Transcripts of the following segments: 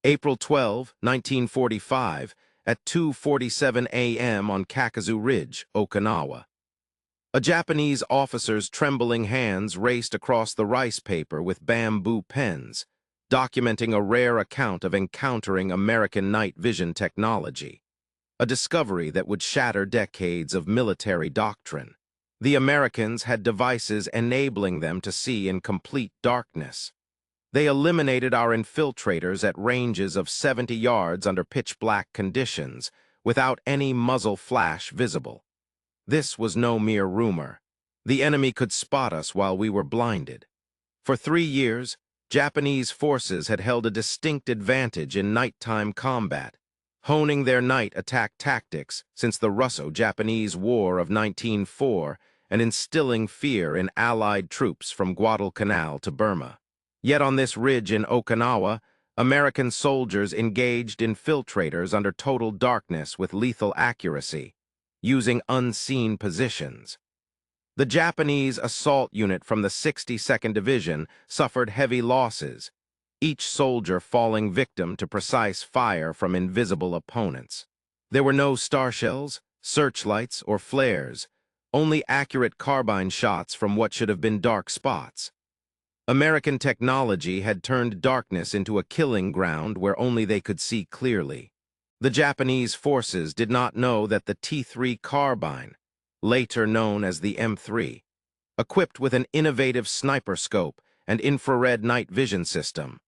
April 12, 1945, at 2:47 a.m. on Kakazoo Ridge, Okinawa. A Japanese officer's trembling hands raced across the rice paper with bamboo pens, documenting a rare account of encountering American night vision technology, a discovery that would shatter decades of military doctrine. The Americans had devices enabling them to see in complete darkness. They eliminated our infiltrators at ranges of 70 yards under pitch-black conditions, without any muzzle flash visible. This was no mere rumor. The enemy could spot us while we were blinded. For 3 years, Japanese forces had held a distinct advantage in nighttime combat, honing their night attack tactics since the Russo-Japanese War of 1904 and instilling fear in Allied troops from Guadalcanal to Burma. Yet on this ridge in Okinawa, American soldiers engaged infiltrators under total darkness with lethal accuracy, using unseen positions. The Japanese assault unit from the 62nd Division suffered heavy losses, each soldier falling victim to precise fire from invisible opponents. There were no star shells, searchlights, or flares, only accurate carbine shots from what should have been dark spots. American technology had turned darkness into a killing ground where only they could see clearly. The Japanese forces did not know that the T3 carbine, later known as the M3, equipped with an innovative sniper scope and infrared night vision system,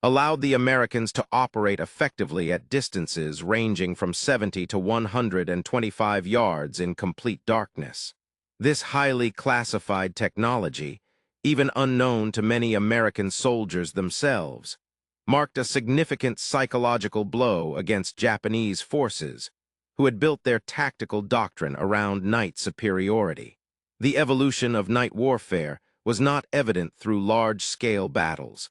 allowed the Americans to operate effectively at distances ranging from 70 to 125 yards in complete darkness. This highly classified technology, even unknown to many American soldiers themselves, marked a significant psychological blow against Japanese forces, who had built their tactical doctrine around night superiority. The evolution of night warfare was not evident through large-scale battles,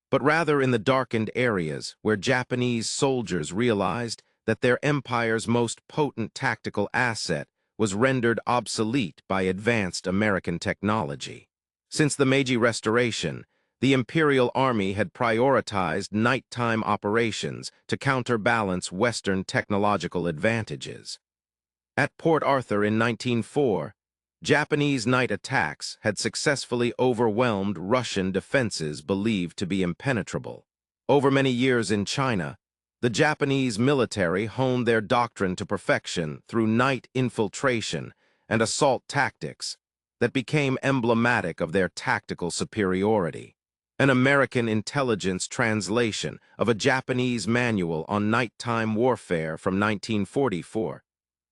but rather in the darkened areas where Japanese soldiers realized that their empire's most potent tactical asset was rendered obsolete by advanced American technology. Since the Meiji Restoration, the Imperial Army had prioritized nighttime operations to counterbalance Western technological advantages. At Port Arthur in 1904, Japanese night attacks had successfully overwhelmed Russian defenses believed to be impenetrable. Over many years in China, the Japanese military honed their doctrine to perfection through night infiltration and assault tactics that became emblematic of their tactical superiority. An American intelligence translation of a Japanese manual on nighttime warfare from 1944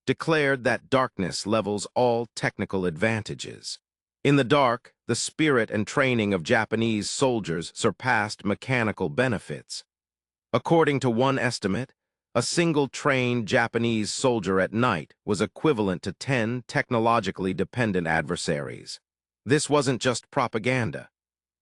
declared that darkness levels all technical advantages. In the dark, the spirit and training of Japanese soldiers surpassed mechanical benefits. According to one estimate, a single trained Japanese soldier at night was equivalent to 10 technologically dependent adversaries. This wasn't just propaganda.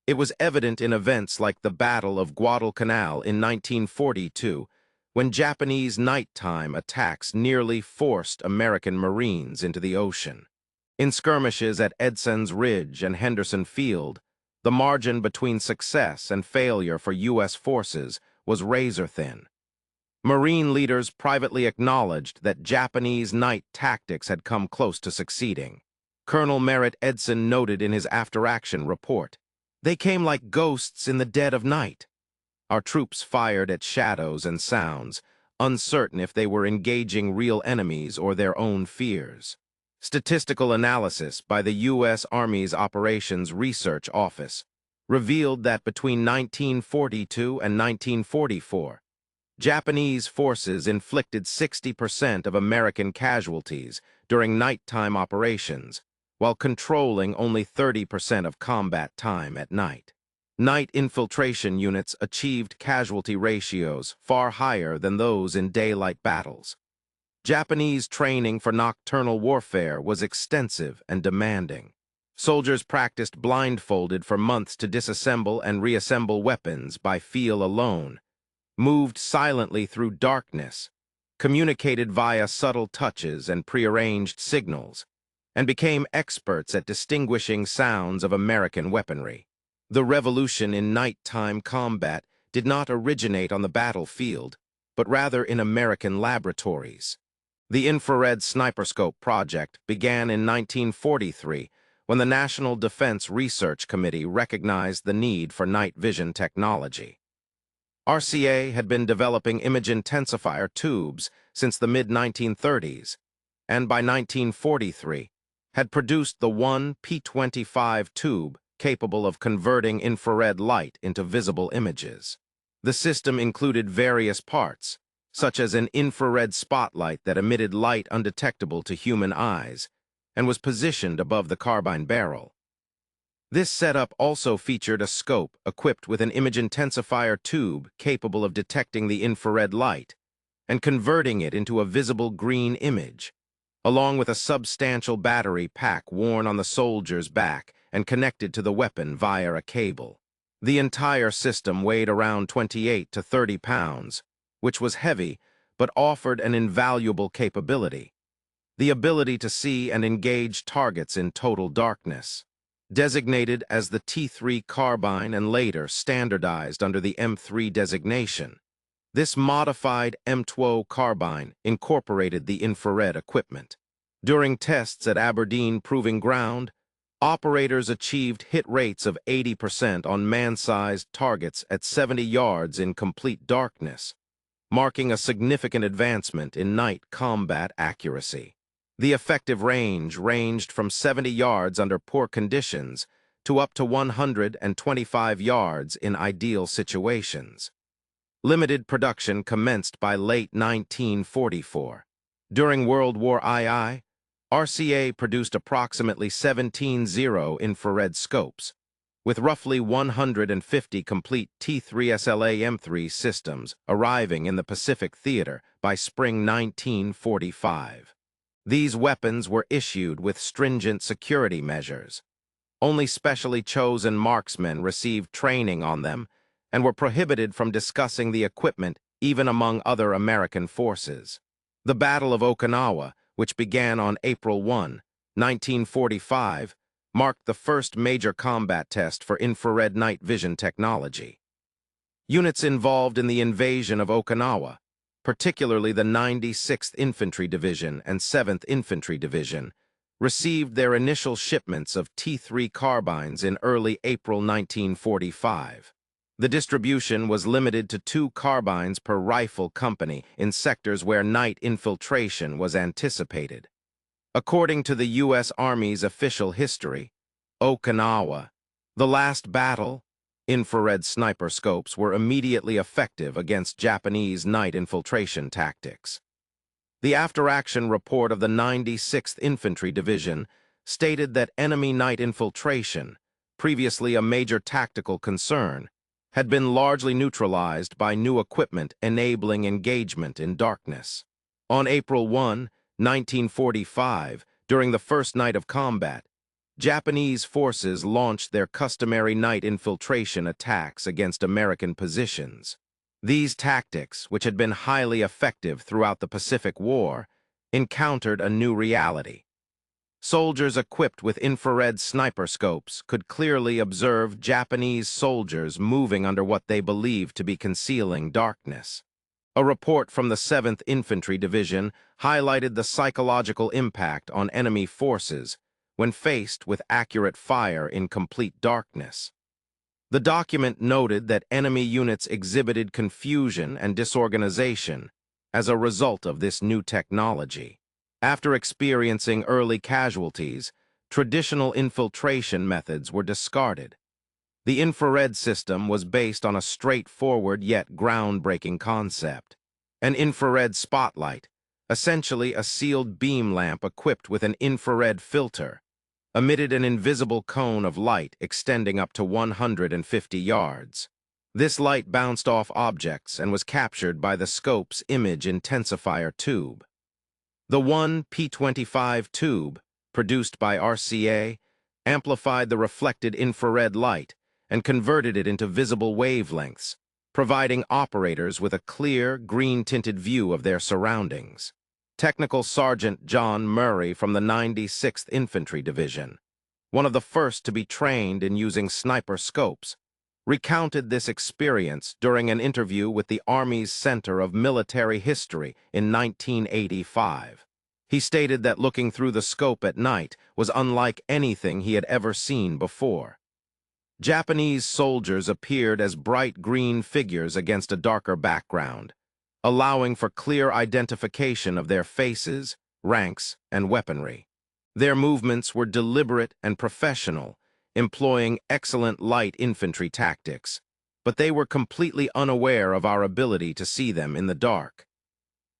It was evident in events like the Battle of Guadalcanal in 1942, when Japanese nighttime attacks nearly forced American Marines into the ocean. In skirmishes at Edson's Ridge and Henderson Field, the margin between success and failure for U.S. forces was razor-thin. Marine leaders privately acknowledged that Japanese night tactics had come close to succeeding. Colonel Merritt Edson noted in his after-action report, "They came like ghosts in the dead of night." Our troops fired at shadows and sounds, uncertain if they were engaging real enemies or their own fears. Statistical analysis by the U.S. Army's Operations Research Office revealed that between 1942 and 1944, Japanese forces inflicted 60% of American casualties during nighttime operations, while controlling only 30% of combat time at night. Night infiltration units achieved casualty ratios far higher than those in daylight battles. Japanese training for nocturnal warfare was extensive and demanding. Soldiers practiced blindfolded for months to disassemble and reassemble weapons by feel alone, moved silently through darkness, communicated via subtle touches and prearranged signals, and became experts at distinguishing sounds of American weaponry. The revolution in nighttime combat did not originate on the battlefield, but rather in American laboratories. The infrared sniperscope project began in 1943 when the National Defense Research Committee recognized the need for night vision technology. RCA had been developing image intensifier tubes since the mid-1930s, and by 1943 had produced the one P25 tube capable of converting infrared light into visible images. The system included various parts, such as an infrared spotlight that emitted light undetectable to human eyes, and was positioned above the carbine barrel. This setup also featured a scope equipped with an image intensifier tube capable of detecting the infrared light and converting it into a visible green image, along with a substantial battery pack worn on the soldier's back and connected to the weapon via a cable. The entire system weighed around 28 to 30 pounds, which was heavy but offered an invaluable capability: the ability to see and engage targets in total darkness. Designated as the T3 carbine and later standardized under the M3 designation, this modified M2 carbine incorporated the infrared equipment. During tests at Aberdeen Proving Ground, operators achieved hit rates of 80% on man-sized targets at 70 yards in complete darkness, marking a significant advancement in night combat accuracy. The effective range ranged from 70 yards under poor conditions to up to 125 yards in ideal situations. Limited production commenced by late 1944. During World War II, RCA produced approximately 17 infrared scopes, with roughly 150 complete T3 SLA-M3 systems arriving in the Pacific Theater by spring 1945. These weapons were issued with stringent security measures. Only specially chosen marksmen received training on them and were prohibited from discussing the equipment even among other American forces. The Battle of Okinawa, which began on April 1, 1945, marked the first major combat test for infrared night vision technology. Units involved in the invasion of Okinawa, particularly the 96th Infantry Division and 7th Infantry Division, received their initial shipments of T3 carbines in early April 1945. The distribution was limited to 2 carbines per rifle company in sectors where night infiltration was anticipated. According to the U.S. Army's official history, Okinawa, the last battle, infrared sniper scopes were immediately effective against Japanese night infiltration tactics. The after-action report of the 96th Infantry Division stated that enemy night infiltration, previously a major tactical concern, had been largely neutralized by new equipment enabling engagement in darkness. On April 1, 1945, during the first night of combat, Japanese forces launched their customary night infiltration attacks against American positions. These tactics, which had been highly effective throughout the Pacific War, encountered a new reality. Soldiers equipped with infrared sniper scopes could clearly observe Japanese soldiers moving under what they believed to be concealing darkness. A report from the 7th Infantry Division highlighted the psychological impact on enemy forces when faced with accurate fire in complete darkness. The document noted that enemy units exhibited confusion and disorganization as a result of this new technology. After experiencing early casualties, traditional infiltration methods were discarded. The infrared system was based on a straightforward yet groundbreaking concept: an infrared spotlight, essentially a sealed beam lamp equipped with an infrared filter, emitted an invisible cone of light extending up to 150 yards. This light bounced off objects and was captured by the scope's image intensifier tube. The one P25 tube, produced by RCA, amplified the reflected infrared light and converted it into visible wavelengths, providing operators with a clear, green-tinted view of their surroundings. Technical Sergeant John Murray from the 96th Infantry Division, one of the first to be trained in using sniper scopes, recounted this experience during an interview with the Army's Center of Military History in 1985. He stated that looking through the scope at night was unlike anything he had ever seen before. Japanese soldiers appeared as bright green figures against a darker background, allowing for clear identification of their faces, ranks, and weaponry. Their movements were deliberate and professional, employing excellent light infantry tactics, but they were completely unaware of our ability to see them in the dark.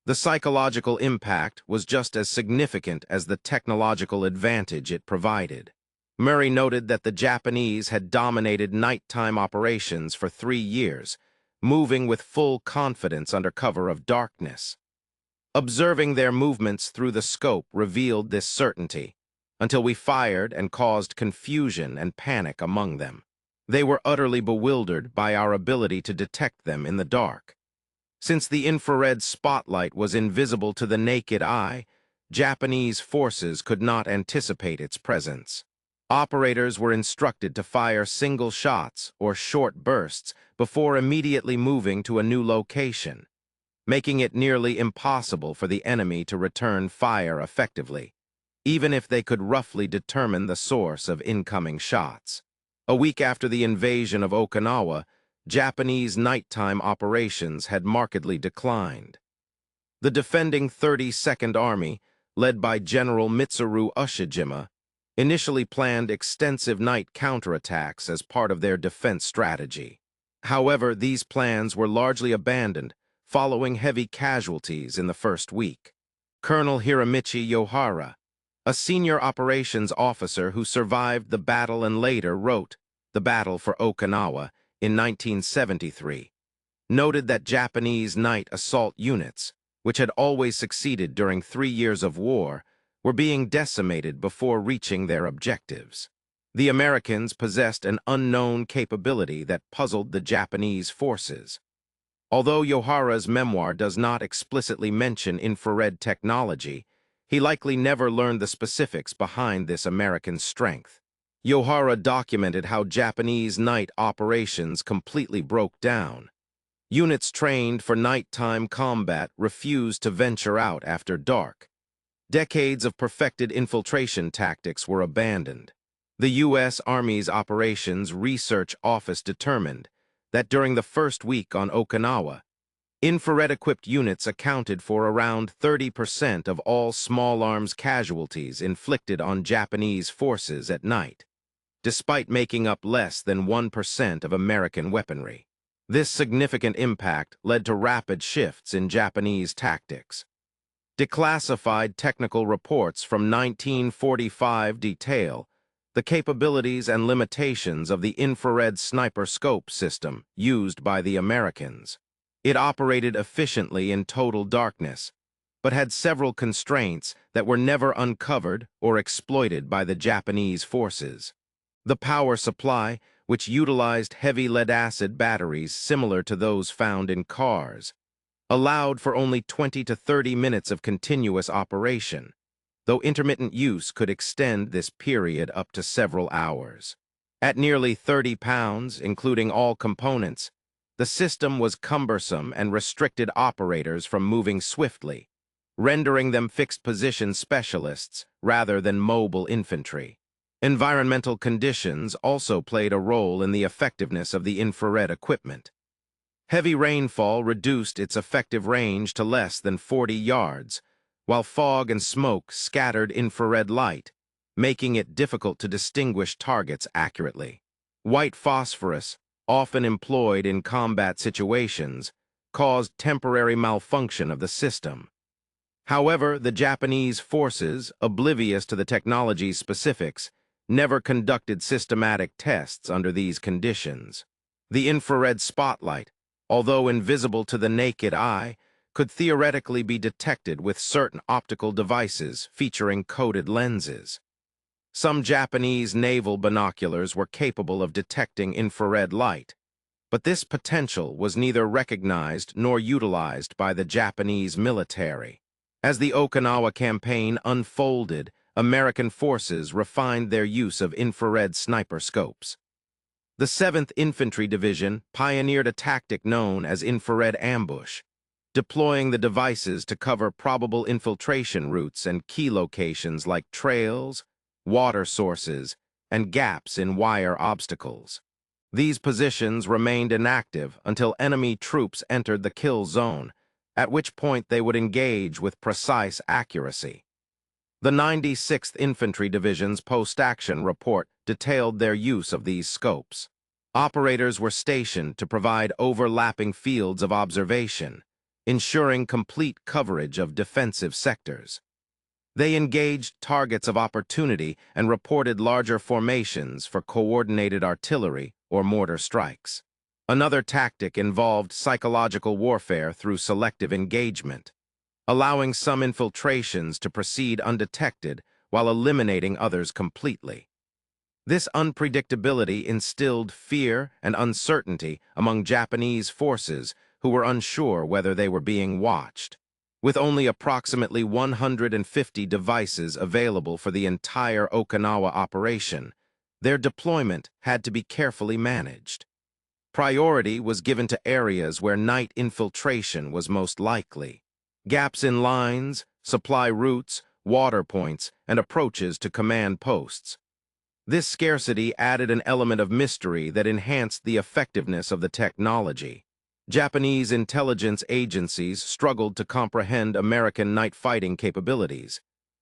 The psychological impact was just as significant as the technological advantage it provided. Murray noted that the Japanese had dominated nighttime operations for 3 years, moving with full confidence under cover of darkness. Observing their movements through the scope revealed this certainty, until we fired and caused confusion and panic among them. They were utterly bewildered by our ability to detect them in the dark. Since the infrared spotlight was invisible to the naked eye, Japanese forces could not anticipate its presence. Operators were instructed to fire single shots or short bursts before immediately moving to a new location, making it nearly impossible for the enemy to return fire effectively, even if they could roughly determine the source of incoming shots. A week after the invasion of Okinawa, Japanese nighttime operations had markedly declined. The defending 32nd Army, led by General Mitsuru Ushijima, initially planned extensive night counterattacks as part of their defense strategy. However, these plans were largely abandoned following heavy casualties in the first week. Colonel Hiramichi Yohara, a senior operations officer who survived the battle and later wrote The Battle for Okinawa in 1973, noted that Japanese night assault units, which had always succeeded during 3 years of war, were being decimated before reaching their objectives. The Americans possessed an unknown capability that puzzled the Japanese forces. Although Yohara's memoir does not explicitly mention infrared technology, he likely never learned the specifics behind this American strength. Yohara documented how Japanese night operations completely broke down. Units trained for nighttime combat refused to venture out after dark. Decades of perfected infiltration tactics were abandoned. The U.S. Army's Operations Research Office determined that during the first week on Okinawa, infrared-equipped units accounted for around 30% of all small arms casualties inflicted on Japanese forces at night, despite making up less than 1% of American weaponry. This significant impact led to rapid shifts in Japanese tactics. Declassified technical reports from 1945 detail the capabilities and limitations of the infrared sniper scope system used by the Americans. It operated efficiently in total darkness, but had several constraints that were never uncovered or exploited by the Japanese forces. The power supply, which utilized heavy lead-acid batteries similar to those found in cars, allowed for only 20 to 30 minutes of continuous operation, though intermittent use could extend this period up to several hours. At nearly 30 pounds, including all components, the system was cumbersome and restricted operators from moving swiftly, rendering them fixed-position specialists rather than mobile infantry. Environmental conditions also played a role in the effectiveness of the infrared equipment. Heavy rainfall reduced its effective range to less than 40 yards, while fog and smoke scattered infrared light, making it difficult to distinguish targets accurately. White phosphorus, often employed in combat situations, caused temporary malfunction of the system. However, the Japanese forces, oblivious to the technology's specifics, never conducted systematic tests under these conditions. The infrared spotlight, although invisible to the naked eye, could theoretically be detected with certain optical devices featuring coated lenses. Some Japanese naval binoculars were capable of detecting infrared light, but this potential was neither recognized nor utilized by the Japanese military. As the Okinawa campaign unfolded, American forces refined their use of infrared sniper scopes. The 7th Infantry Division pioneered a tactic known as infrared ambush, deploying the devices to cover probable infiltration routes and key locations like trails, water sources, and gaps in wire obstacles. These positions remained inactive until enemy troops entered the kill zone, at which point they would engage with precise accuracy. The 96th Infantry Division's post-action report detailed their use of these scopes. Operators were stationed to provide overlapping fields of observation, ensuring complete coverage of defensive sectors. They engaged targets of opportunity and reported larger formations for coordinated artillery or mortar strikes. Another tactic involved psychological warfare through selective engagement, allowing some infiltrations to proceed undetected while eliminating others completely. This unpredictability instilled fear and uncertainty among Japanese forces who were unsure whether they were being watched. With only approximately 150 devices available for the entire Okinawa operation, their deployment had to be carefully managed. Priority was given to areas where night infiltration was most likely. Gaps in lines, supply routes, water points, and approaches to command posts. This scarcity added an element of mystery that enhanced the effectiveness of the technology. Japanese intelligence agencies struggled to comprehend American night fighting capabilities,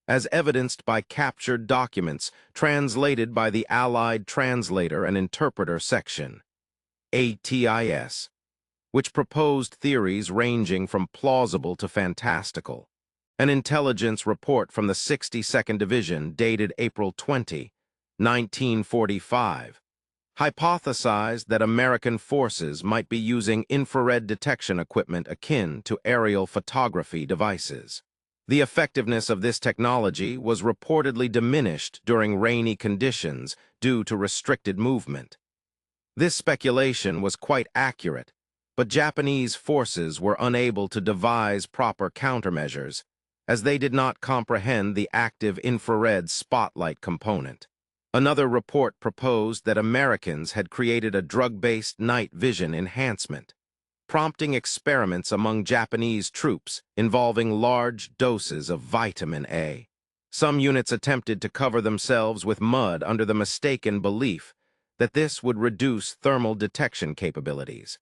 as evidenced by captured documents translated by the Allied Translator and Interpreter Section, ATIS, which proposed theories ranging from plausible to fantastical. An intelligence report from the 62nd Division dated April 20, 1945, hypothesized that American forces might be using infrared detection equipment akin to aerial photography devices. The effectiveness of this technology was reportedly diminished during rainy conditions due to restricted movement. This speculation was quite accurate, but Japanese forces were unable to devise proper countermeasures, as they did not comprehend the active infrared spotlight component. Another report proposed that Americans had created a drug-based night vision enhancement, prompting experiments among Japanese troops involving large doses of vitamin A. Some units attempted to cover themselves with mud under the mistaken belief that this would reduce thermal detection capabilities.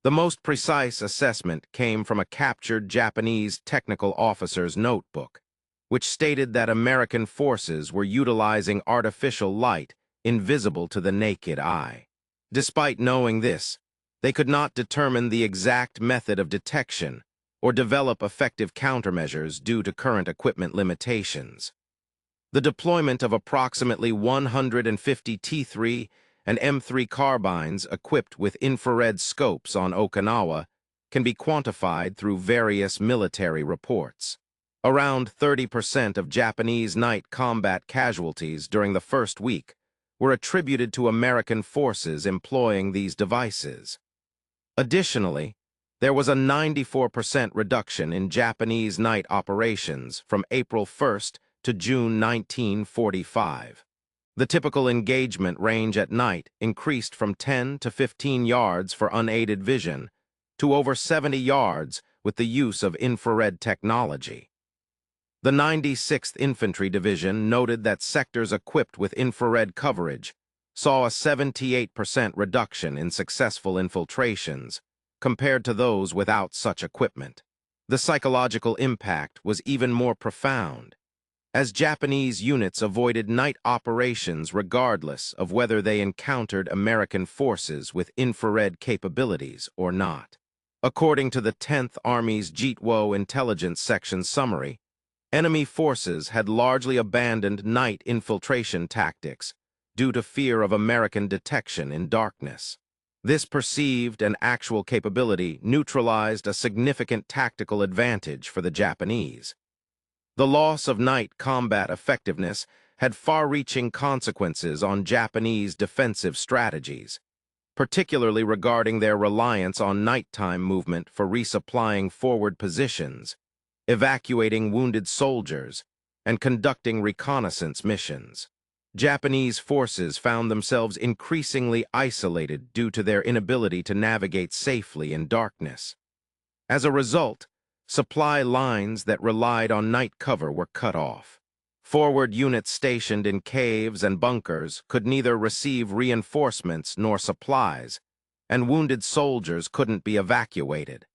The most precise assessment came from a captured Japanese technical officer's notebook, which stated that American forces were utilizing artificial light invisible to the naked eye. Despite knowing this, they could not determine the exact method of detection or develop effective countermeasures due to current equipment limitations. The deployment of approximately 150 T3 and M3 carbines equipped with infrared scopes on Okinawa can be quantified through various military reports. Around 30% of Japanese night combat casualties during the first week were attributed to American forces employing these devices. Additionally, there was a 94% reduction in Japanese night operations from April 1st to June 1945. The typical engagement range at night increased from 10 to 15 yards for unaided vision to over 70 yards with the use of infrared technology. The 96th Infantry Division noted that sectors equipped with infrared coverage saw a 78% reduction in successful infiltrations compared to those without such equipment. The psychological impact was even more profound, as Japanese units avoided night operations regardless of whether they encountered American forces with infrared capabilities or not. According to the 10th Army's Jitwo Intelligence Section summary, enemy forces had largely abandoned night infiltration tactics due to fear of American detection in darkness. This perceived and actual capability neutralized a significant tactical advantage for the Japanese. The loss of night combat effectiveness had far-reaching consequences on Japanese defensive strategies, particularly regarding their reliance on nighttime movement for resupplying forward positions, evacuating wounded soldiers, and conducting reconnaissance missions. Japanese forces found themselves increasingly isolated due to their inability to navigate safely in darkness. As a result, supply lines that relied on night cover were cut off. Forward units stationed in caves and bunkers could neither receive reinforcements nor supplies, and wounded soldiers couldn't be evacuated.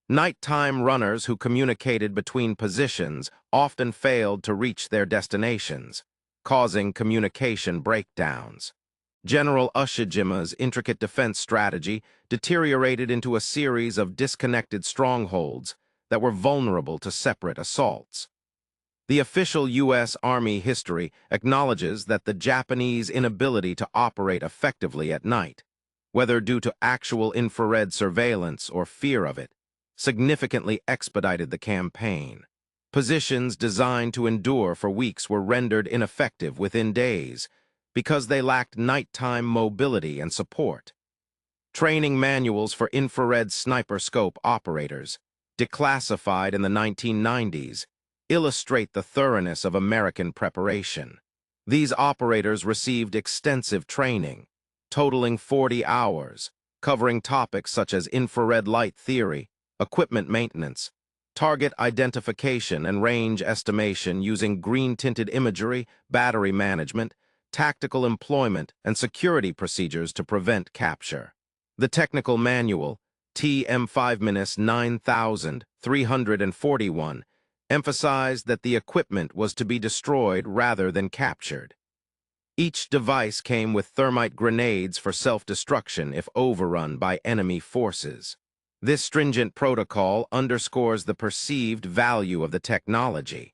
Nighttime runners who communicated between positions often failed to reach their destinations, causing communication breakdowns. General Ushijima's intricate defense strategy deteriorated into a series of disconnected strongholds that were vulnerable to separate assaults. The official U.S. Army history acknowledges that the Japanese inability to operate effectively at night, whether due to actual infrared surveillance or fear of it, significantly expedited the campaign. Positions designed to endure for weeks were rendered ineffective within days because they lacked nighttime mobility and support. Training manuals for infrared sniper scope operators, declassified in the 1990s, illustrate the thoroughness of American preparation. These operators received extensive training, totaling 40 hours, covering topics such as infrared light theory, equipment maintenance, target identification and range estimation using green-tinted imagery, battery management, tactical employment, and security procedures to prevent capture. The technical manual, TM-9341, emphasized that the equipment was to be destroyed rather than captured. Each device came with thermite grenades for self-destruction if overrun by enemy forces. This stringent protocol underscores the perceived value of the technology.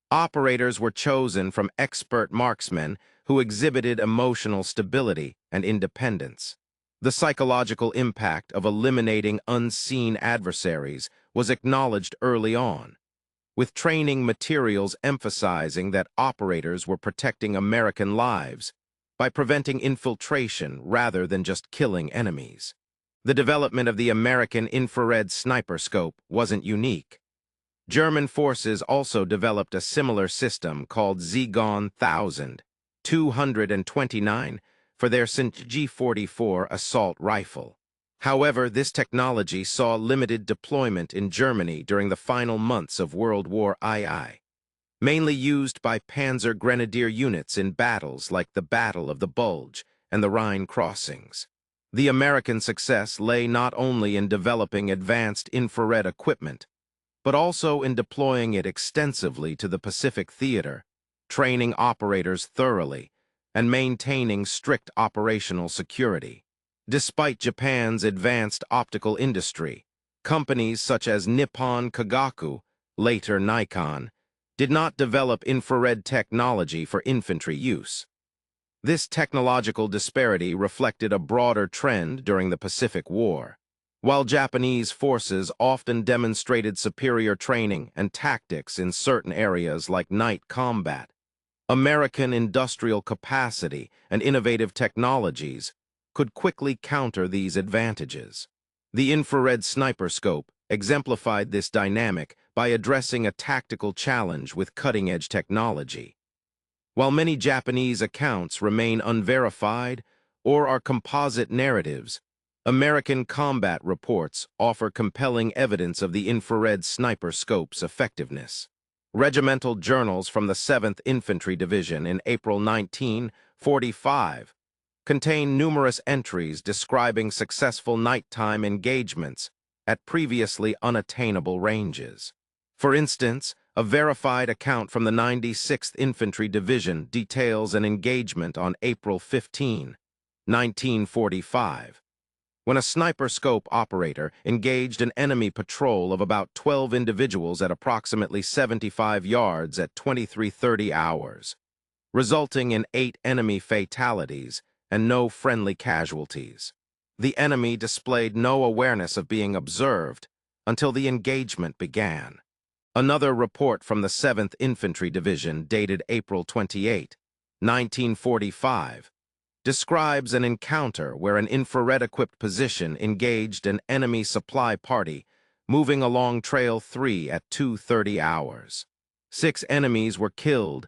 Operators were chosen from expert marksmen who exhibited emotional stability and independence. The psychological impact of eliminating unseen adversaries was acknowledged early on, with training materials emphasizing that operators were protecting American lives by preventing infiltration rather than just killing enemies. The development of the American infrared sniper scope wasn't unique. German forces also developed a similar system called Zegon 1229 for their G44 assault rifle. However, this technology saw limited deployment in Germany during the final months of World War II, mainly used by Panzer Grenadier units in battles like the Battle of the Bulge and the Rhine crossings. The American success lay not only in developing advanced infrared equipment, but also in deploying it extensively to the Pacific Theater, training operators thoroughly, and maintaining strict operational security. Despite Japan's advanced optical industry, companies such as Nippon Kagaku, later Nikon, did not develop infrared technology for infantry use. This technological disparity reflected a broader trend during the Pacific War. While Japanese forces often demonstrated superior training and tactics in certain areas like night combat, American industrial capacity and innovative technologies could quickly counter these advantages. The infrared sniper scope exemplified this dynamic by addressing a tactical challenge with cutting-edge technology. While many Japanese accounts remain unverified or are composite narratives, American combat reports offer compelling evidence of the infrared sniper scope's effectiveness. Regimental journals from the 7th Infantry Division in April 1945 contain numerous entries describing successful nighttime engagements at previously unattainable ranges. For instance, a verified account from the 96th Infantry Division details an engagement on April 15, 1945, when a sniper scope operator engaged an enemy patrol of about 12 individuals at approximately 75 yards at 23:30 hours, resulting in 8 enemy fatalities and no friendly casualties. The enemy displayed no awareness of being observed until the engagement began. Another report from the 7th Infantry Division, dated April 28, 1945, describes an encounter where an infrared-equipped position engaged an enemy supply party moving along Trail 3 at 2:30 hours. 6 enemies were killed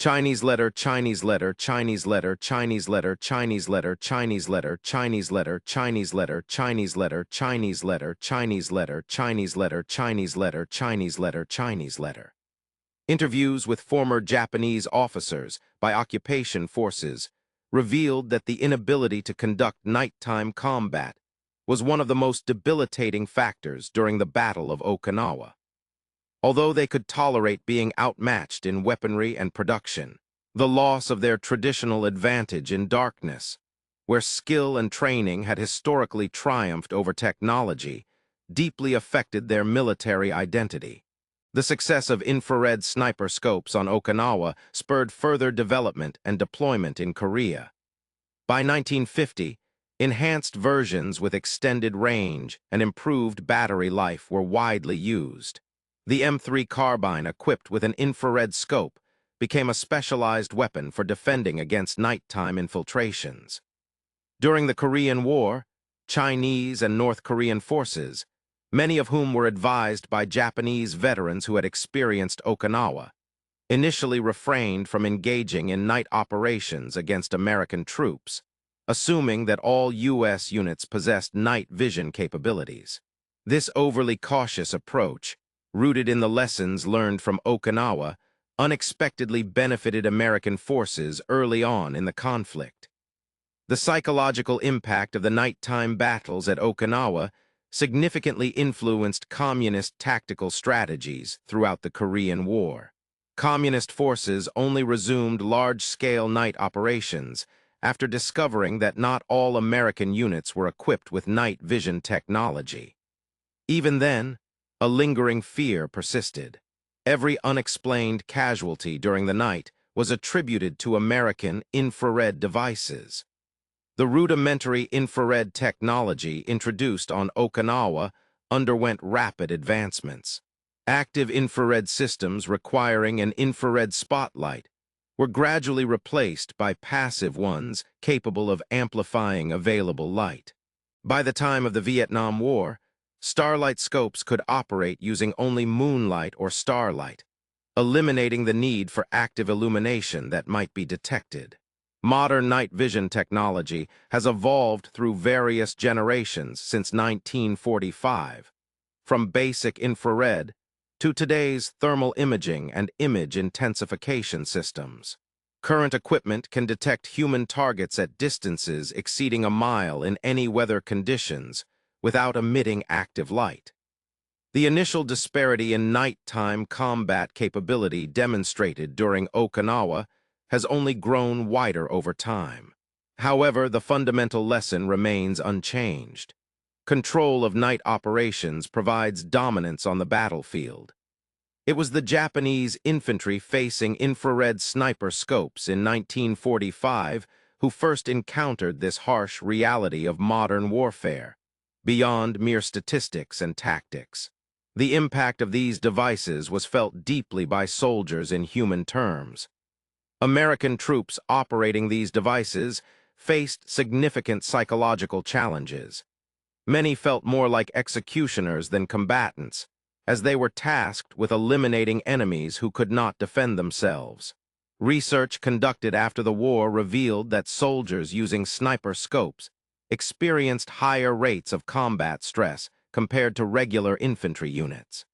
Chinese letter, Chinese letter, Chinese letter, Chinese letter, Chinese letter, Chinese letter, Chinese letter, Chinese letter, Chinese letter, Chinese letter, Chinese letter, Chinese letter, Chinese letter, Chinese letter, Chinese letter. Interviews with former Japanese officers by occupation forces revealed that the inability to conduct nighttime combat was one of the most debilitating factors during the Battle of Okinawa. Although they could tolerate being outmatched in weaponry and production, the loss of their traditional advantage in darkness, where skill and training had historically triumphed over technology, deeply affected their military identity. The success of infrared sniper scopes on Okinawa spurred further development and deployment in Korea. By 1950, enhanced versions with extended range and improved battery life were widely used. The M3 carbine, equipped with an infrared scope, became a specialized weapon for defending against nighttime infiltrations. During the Korean War, Chinese and North Korean forces, many of whom were advised by Japanese veterans who had experienced Okinawa, initially refrained from engaging in night operations against American troops, assuming that all U.S. units possessed night vision capabilities. This overly cautious approach, rooted in the lessons learned from Okinawa, unexpectedly benefited American forces early on in the conflict. The psychological impact of the nighttime battles at Okinawa significantly influenced communist tactical strategies throughout the Korean War. Communist forces only resumed large-scale night operations after discovering that not all American units were equipped with night vision technology. Even then, a lingering fear persisted. Every unexplained casualty during the night was attributed to American infrared devices. The rudimentary infrared technology introduced on Okinawa underwent rapid advancements. Active infrared systems requiring an infrared spotlight were gradually replaced by passive ones capable of amplifying available light. By the time of the Vietnam War, starlight scopes could operate using only moonlight or starlight, eliminating the need for active illumination that might be detected. Modern night vision technology has evolved through various generations since 1945, from basic infrared to today's thermal imaging and image intensification systems. Current equipment can detect human targets at distances exceeding a mile in any weather conditions without emitting active light. The initial disparity in nighttime combat capability demonstrated during Okinawa has only grown wider over time. However, the fundamental lesson remains unchanged. Control of night operations provides dominance on the battlefield. It was the Japanese infantry facing infrared sniper scopes in 1945 who first encountered this harsh reality of modern warfare, beyond mere statistics and tactics. The impact of these devices was felt deeply by soldiers in human terms. American troops operating these devices faced significant psychological challenges. Many felt more like executioners than combatants, as they were tasked with eliminating enemies who could not defend themselves. Research conducted after the war revealed that soldiers using sniper scopes experienced higher rates of combat stress compared to regular infantry units.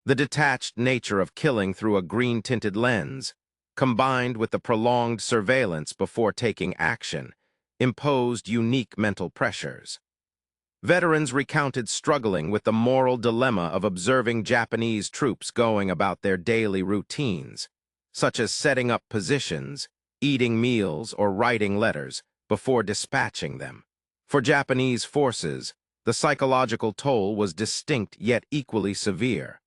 The detached nature of killing through a green-tinted lens, combined with the prolonged surveillance before taking action, imposed unique mental pressures. Veterans recounted struggling with the moral dilemma of observing Japanese troops going about their daily routines, such as setting up positions, eating meals, or writing letters before dispatching them. For Japanese forces, the psychological toll was distinct yet equally severe.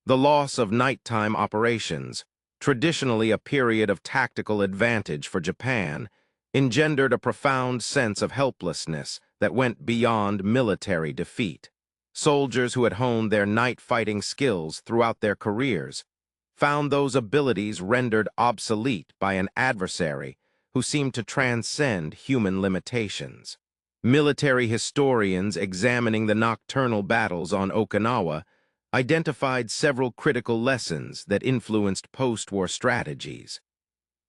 The loss of nighttime operations, traditionally a period of tactical advantage for Japan, engendered a profound sense of helplessness that went beyond military defeat. Soldiers who had honed their night-fighting skills throughout their careers found those abilities rendered obsolete by an adversary who seemed to transcend human limitations. Military historians examining the nocturnal battles on Okinawa identified several critical lessons that influenced post-war strategies.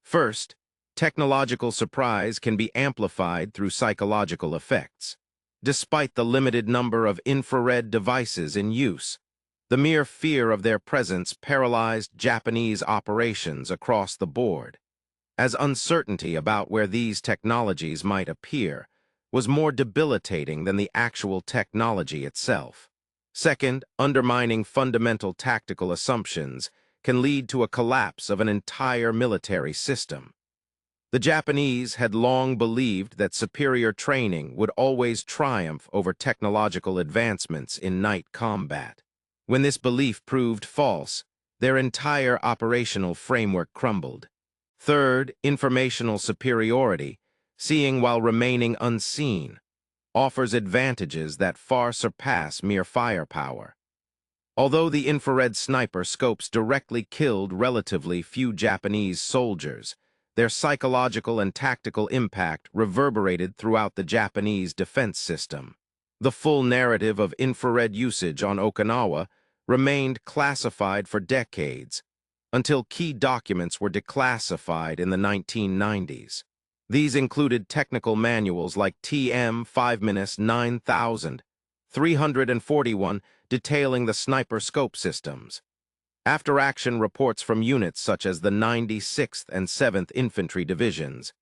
First, technological surprise can be amplified through psychological effects. Despite the limited number of infrared devices in use, the mere fear of their presence paralyzed Japanese operations across the board, as uncertainty about where these technologies might appear was more debilitating than the actual technology itself. Second, undermining fundamental tactical assumptions can lead to a collapse of an entire military system. The Japanese had long believed that superior training would always triumph over technological advancements in night combat. When this belief proved false, their entire operational framework crumbled. Third, informational superiority, seeing while remaining unseen, offers advantages that far surpass mere firepower. Although the infrared sniper scopes directly killed relatively few Japanese soldiers, their psychological and tactical impact reverberated throughout the Japanese defense system. The full narrative of infrared usage on Okinawa remained classified for decades, until key documents were declassified in the 1990s. These included technical manuals like TM 5-9341 detailing the sniper scope systems. After-action reports from units such as the 96th and 7th Infantry Divisions,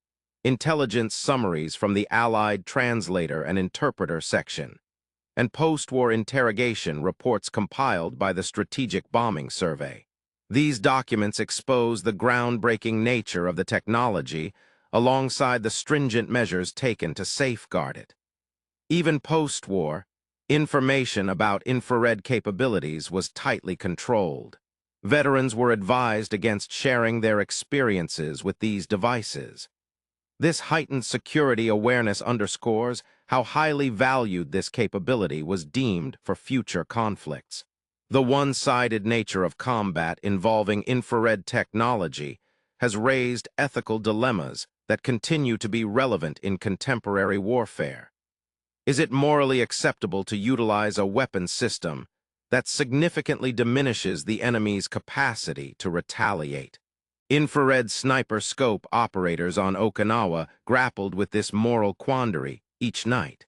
intelligence summaries from the Allied translator and interpreter section, and post-war interrogation reports compiled by the Strategic Bombing Survey. These documents expose the groundbreaking nature of the technology alongside the stringent measures taken to safeguard it. Even post-war, information about infrared capabilities was tightly controlled. Veterans were advised against sharing their experiences with these devices. This heightened security awareness underscores how highly valued this capability was deemed for future conflicts. The one-sided nature of combat involving infrared technology has raised ethical dilemmas that continue to be relevant in contemporary warfare. Is it morally acceptable to utilize a weapon system that significantly diminishes the enemy's capacity to retaliate? Infrared sniper scope operators on Okinawa grappled with this moral quandary each night.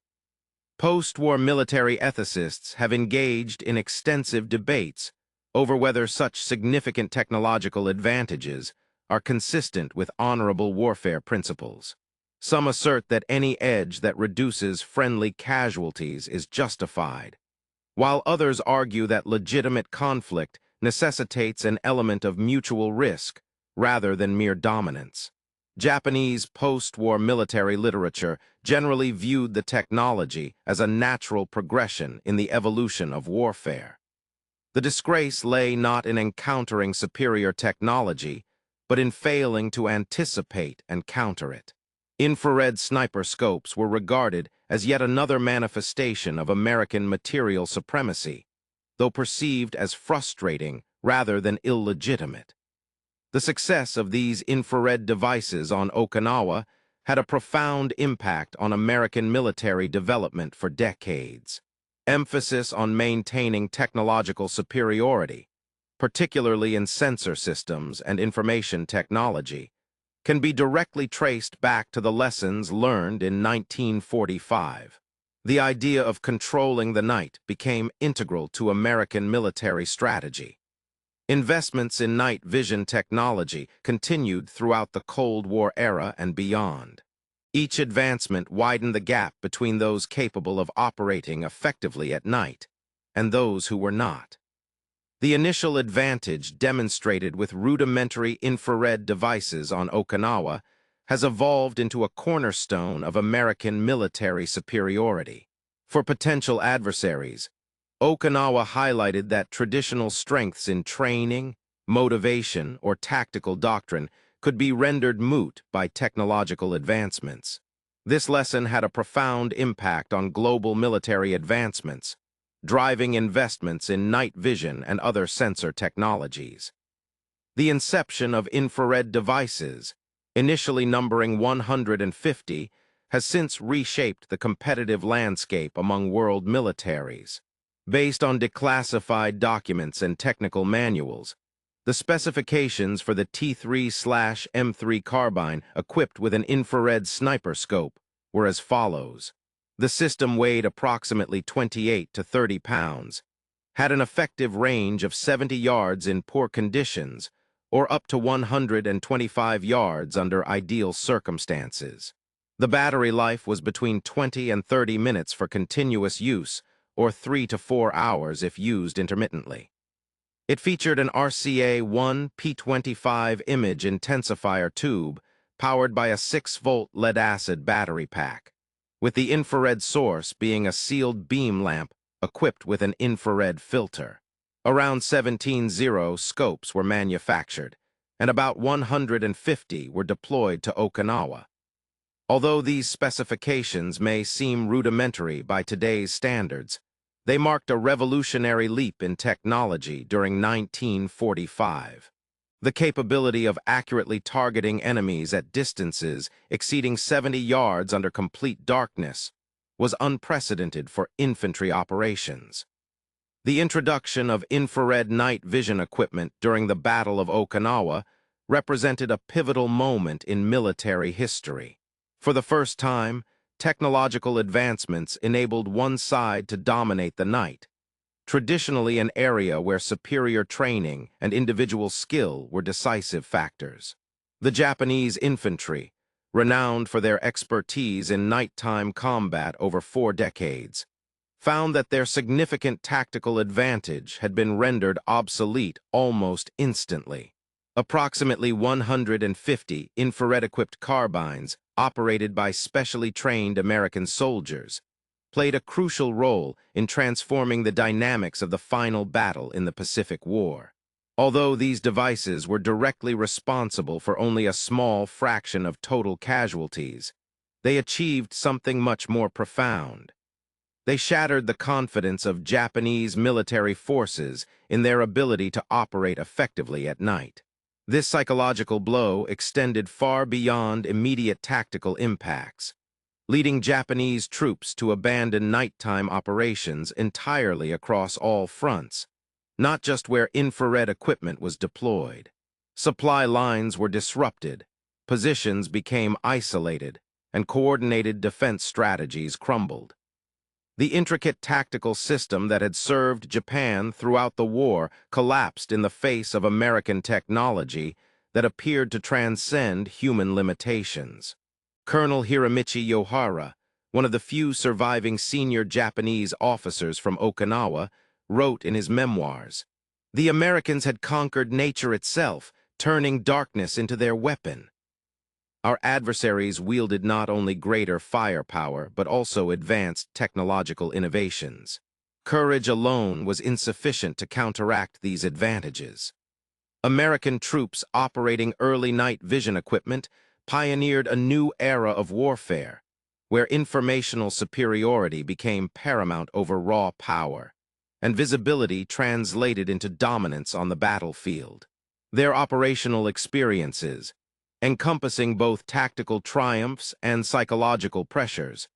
Post-war military ethicists have engaged in extensive debates over whether such significant technological advantages are consistent with honorable warfare principles. Some assert that any edge that reduces friendly casualties is justified, while others argue that legitimate conflict necessitates an element of mutual risk rather than mere dominance. Japanese post-war military literature generally viewed the technology as a natural progression in the evolution of warfare. The disgrace lay not in encountering superior technology, but in failing to anticipate and counter it. Infrared sniper scopes were regarded as yet another manifestation of American material supremacy, though perceived as frustrating rather than illegitimate. The success of these infrared devices on Okinawa had a profound impact on American military development for decades. Emphasis on maintaining technological superiority, particularly in sensor systems and information technology, can be directly traced back to the lessons learned in 1945. The idea of controlling the night became integral to American military strategy. Investments in night vision technology continued throughout the Cold War era and beyond. Each advancement widened the gap between those capable of operating effectively at night and those who were not. The initial advantage demonstrated with rudimentary infrared devices on Okinawa has evolved into a cornerstone of American military superiority. For potential adversaries, Okinawa highlighted that traditional strengths in training, motivation, or tactical doctrine could be rendered moot by technological advancements. This lesson had a profound impact on global military advancements, driving investments in night vision and other sensor technologies. The inception of infrared devices, initially numbering 150, has since reshaped the competitive landscape among world militaries. Based on declassified documents and technical manuals, The specifications for the T3/M3 carbine, equipped with an infrared sniper scope, were as follows. The system weighed approximately 28 to 30 pounds, had an effective range of 70 yards in poor conditions, or up to 125 yards under ideal circumstances. The battery life was between 20 and 30 minutes for continuous use, or 3 to 4 hours if used intermittently. It featured an RCA-1 P25 image intensifier tube powered by a 6-volt lead-acid battery pack, with the infrared source being a sealed beam lamp equipped with an infrared filter. Around 17 scopes were manufactured, and about 150 were deployed to Okinawa. Although these specifications may seem rudimentary by today's standards, they marked a revolutionary leap in technology during 1945. The capability of accurately targeting enemies at distances exceeding 70 yards under complete darkness was unprecedented for infantry operations. The introduction of infrared night vision equipment during the Battle of Okinawa represented a pivotal moment in military history. For the first time, technological advancements enabled one side to dominate the night, traditionally an area where superior training and individual skill were decisive factors. The Japanese infantry, renowned for their expertise in nighttime combat over 4 decades, found that their significant tactical advantage had been rendered obsolete almost instantly. Approximately 150 infrared-equipped carbines, operated by specially trained American soldiers, played a crucial role in transforming the dynamics of the final battle in the Pacific War. Although these devices were directly responsible for only a small fraction of total casualties, they achieved something much more profound. They shattered the confidence of Japanese military forces in their ability to operate effectively at night. This psychological blow extended far beyond immediate tactical impacts, leading Japanese troops to abandon nighttime operations entirely across all fronts, not just where infrared equipment was deployed. Supply lines were disrupted, positions became isolated, and coordinated defense strategies crumbled. The intricate tactical system that had served Japan throughout the war collapsed in the face of American technology that appeared to transcend human limitations. Colonel Hiromichi Yohara, one of the few surviving senior Japanese officers from Okinawa, wrote in his memoirs, "The Americans had conquered nature itself, turning darkness into their weapon. Our adversaries wielded not only greater firepower, but also advanced technological innovations. Courage alone was insufficient to counteract these advantages." American troops operating early night vision equipment pioneered a new era of warfare, where informational superiority became paramount over raw power, and visibility translated into dominance on the battlefield. Their operational experiences, encompassing both tactical triumphs and psychological pressures,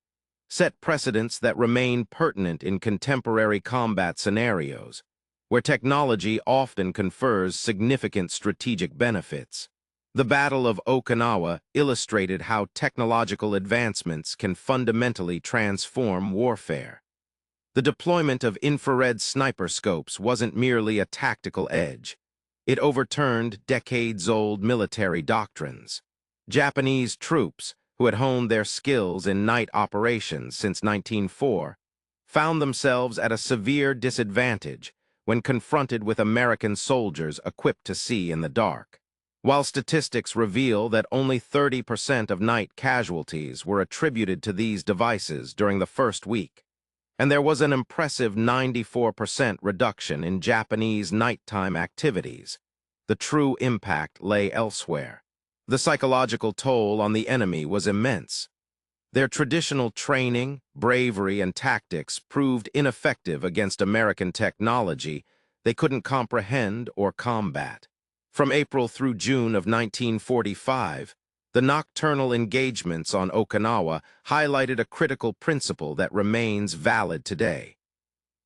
set precedents that remain pertinent in contemporary combat scenarios, where technology often confers significant strategic benefits. The Battle of Okinawa illustrated how technological advancements can fundamentally transform warfare. The deployment of infrared sniper scopes wasn't merely a tactical edge. It overturned decades-old military doctrines. Japanese troops, who had honed their skills in night operations since 1904, found themselves at a severe disadvantage when confronted with American soldiers equipped to see in the dark. While statistics reveal that only 30% of night casualties were attributed to these devices during the first week, and there was an impressive 94% reduction in Japanese nighttime activities, the true impact lay elsewhere. The psychological toll on the enemy was immense. Their traditional training, bravery, and tactics proved ineffective against American technology they couldn't comprehend or combat. From April through June of 1945, the nocturnal engagements on Okinawa highlighted a critical principle that remains valid today.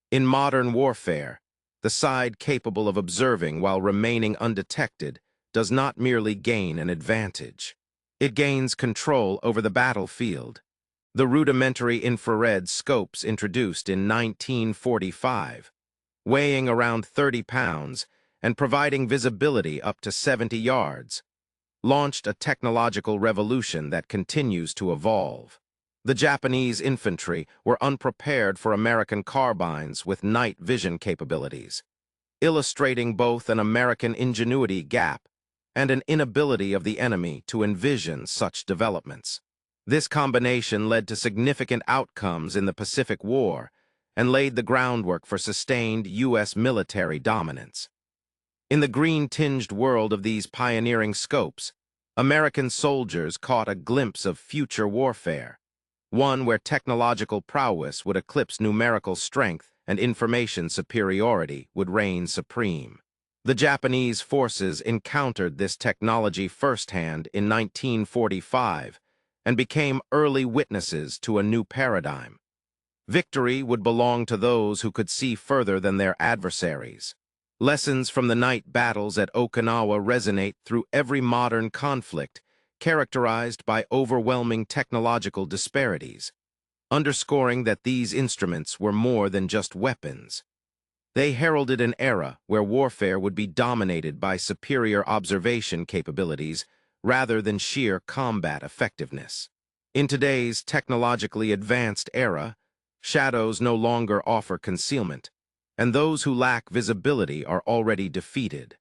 In modern warfare, The side capable of observing while remaining undetected does not merely gain an advantage. It gains control over the battlefield. The rudimentary infrared scopes introduced in 1945, weighing around 30 pounds and providing visibility up to 70 yards, launched a technological revolution that continues to evolve. The Japanese infantry were unprepared for American carbines with night vision capabilities, illustrating both an American ingenuity gap and an inability of the enemy to envision such developments. This combination led to significant outcomes in the Pacific War and laid the groundwork for sustained U.S. military dominance. In the green-tinged world of these pioneering scopes, American soldiers caught a glimpse of future warfare, one where technological prowess would eclipse numerical strength and information superiority would reign supreme. The Japanese forces encountered this technology firsthand in 1945 and became early witnesses to a new paradigm. Victory would belong to those who could see further than their adversaries. Lessons from the night battles at Okinawa resonate through every modern conflict, characterized by overwhelming technological disparities, underscoring that these instruments were more than just weapons. They heralded an era where warfare would be dominated by superior observation capabilities rather than sheer combat effectiveness. In today's technologically advanced era, shadows no longer offer concealment, and those who lack visibility are already defeated.